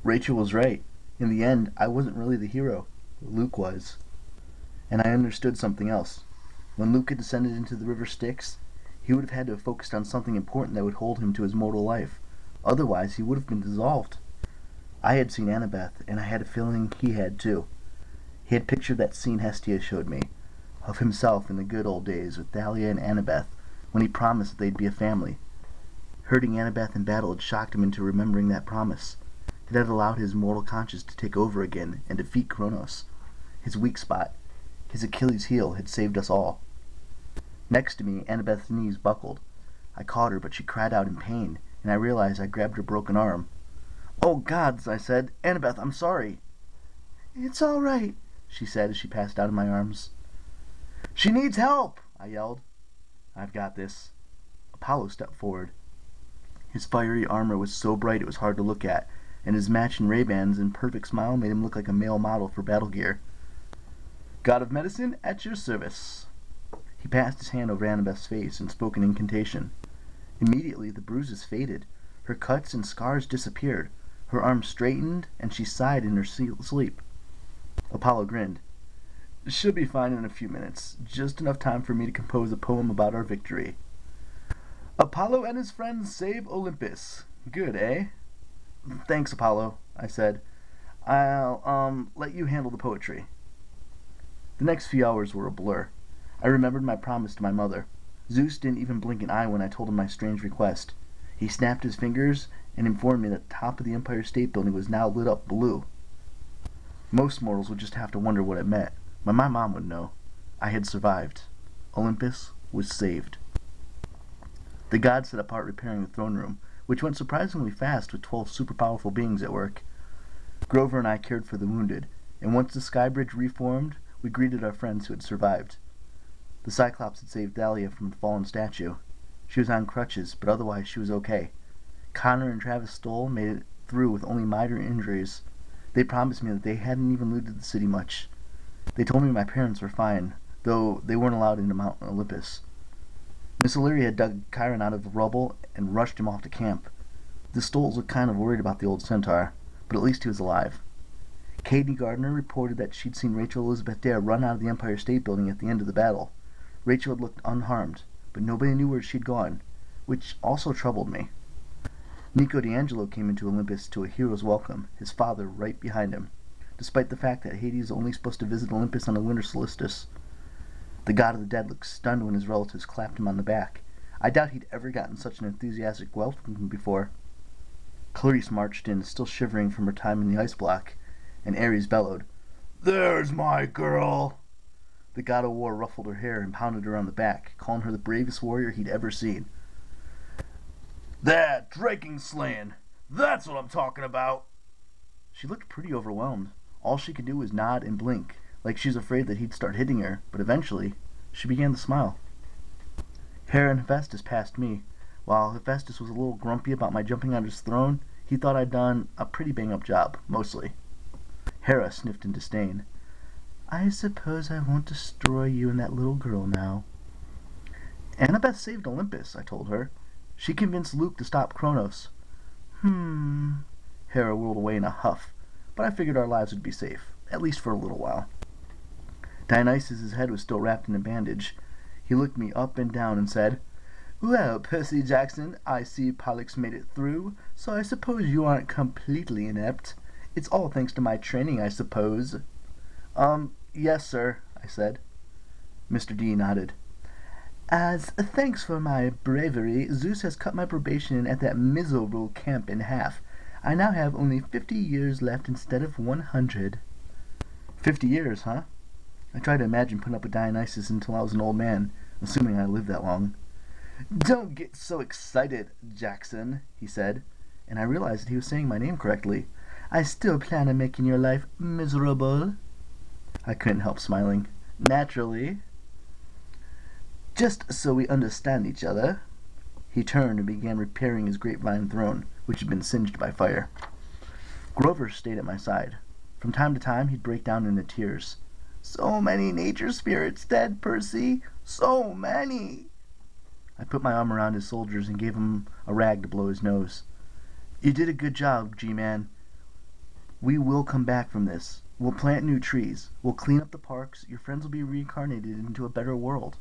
Rachel was right. In the end, I wasn't really the hero. Luke was. And I understood something else. When Luke had descended into the river Styx, he would have had to have focused on something important that would hold him to his mortal life. Otherwise, he would have been dissolved. I had seen Annabeth, and I had a feeling he had too. He had pictured that scene Hestia showed me, of himself in the good old days with Thalia and Annabeth, when he promised that they'd be a family. Hurting Annabeth in battle had shocked him into remembering that promise. It had allowed his mortal conscience to take over again and defeat Kronos. His weak spot, his Achilles heel, had saved us all. Next to me, Annabeth's knees buckled. I caught her, but she cried out in pain, and I realized I grabbed her broken arm. "Oh, gods," I said. "Annabeth, I'm sorry." "It's all right," she said as she passed out in my arms. "She needs help!" I yelled. "I've got this." Apollo stepped forward. His fiery armor was so bright it was hard to look at, and his matching Ray-Bans and perfect smile made him look like a male model for battle gear. "God of medicine, at your service." He passed his hand over Annabeth's face and spoke an incantation. Immediately the bruises faded. Her cuts and scars disappeared. Her arms straightened, and she sighed in her sleep. Apollo grinned. "She'll be fine in a few minutes. Just enough time for me to compose a poem about our victory. Apollo and his friends save Olympus. Good, eh?" "Thanks, Apollo," I said. "I'll, let you handle the poetry." The next few hours were a blur. I remembered my promise to my mother. Zeus didn't even blink an eye when I told him my strange request. He snapped his fingers and informed me that the top of the Empire State Building was now lit up blue. Most mortals would just have to wonder what it meant, but my mom would know. I had survived. Olympus was saved. The gods set apart repairing the throne room, which went surprisingly fast with 12 super powerful beings at work. Grover and I cared for the wounded, and once the sky bridge reformed, we greeted our friends who had survived. The Cyclops had saved Thalia from the fallen statue. She was on crutches, but otherwise she was okay. Connor and Travis Stoll made it through with only minor injuries. They promised me that they hadn't even looted the city much. They told me my parents were fine, though they weren't allowed into Mount Olympus. Miss O'Leary had dug Chiron out of the rubble and rushed him off to camp. The Stolls were kind of worried about the old centaur, but at least he was alive. Katie Gardner reported that she'd seen Rachel Elizabeth Dare run out of the Empire State Building at the end of the battle. Rachel had looked unharmed, but nobody knew where she'd gone, which also troubled me. Nico D'Angelo came into Olympus to a hero's welcome, his father right behind him, despite the fact that Hades is only supposed to visit Olympus on the winter solstice. The god of the dead looked stunned when his relatives clapped him on the back. I doubt he'd ever gotten such an enthusiastic welcome before. Clarice marched in, still shivering from her time in the ice block, and Ares bellowed, "There's my girl!" The god of war ruffled her hair and pounded her on the back, calling her the bravest warrior he'd ever seen. "That draking slaying! That's what I'm talking about!" She looked pretty overwhelmed. All she could do was nod and blink, like she was afraid that he'd start hitting her, but eventually, she began to smile. Hera and Hephaestus passed me. While Hephaestus was a little grumpy about my jumping on his throne, he thought I'd done a pretty bang-up job, mostly. Hera sniffed in disdain. "I suppose I won't destroy you and that little girl now." "Annabeth saved Olympus," I told her. "She convinced Luke to stop Kronos." Hera whirled away in a huff, but I figured our lives would be safe, at least for a little while. Dionysus' head was still wrapped in a bandage. He looked me up and down and said, "Well, Percy Jackson, I see Pollux made it through, so I suppose you aren't completely inept. It's all thanks to my training, I suppose." Yes, sir," I said. Mr. D nodded. "As thanks for my bravery, Zeus has cut my probation at that miserable camp in half. I now have only 50 years left instead of 100. 50 years, huh? I tried to imagine putting up with Dionysus until I was an old man, assuming I lived that long. "Don't get so excited, Jackson," he said, and I realized that he was saying my name correctly. "I still plan on making your life miserable." I couldn't help smiling. "Naturally." "Just so we understand each other." He turned and began repairing his grapevine throne, which had been singed by fire. Grover stayed at my side. From time to time, he'd break down into tears. "So many nature spirits dead, Percy. So many." I put my arm around his shoulders and gave him a rag to blow his nose. "You did a good job, G-Man. We will come back from this. We'll plant new trees. We'll clean up the parks. Your friends will be reincarnated into a better world.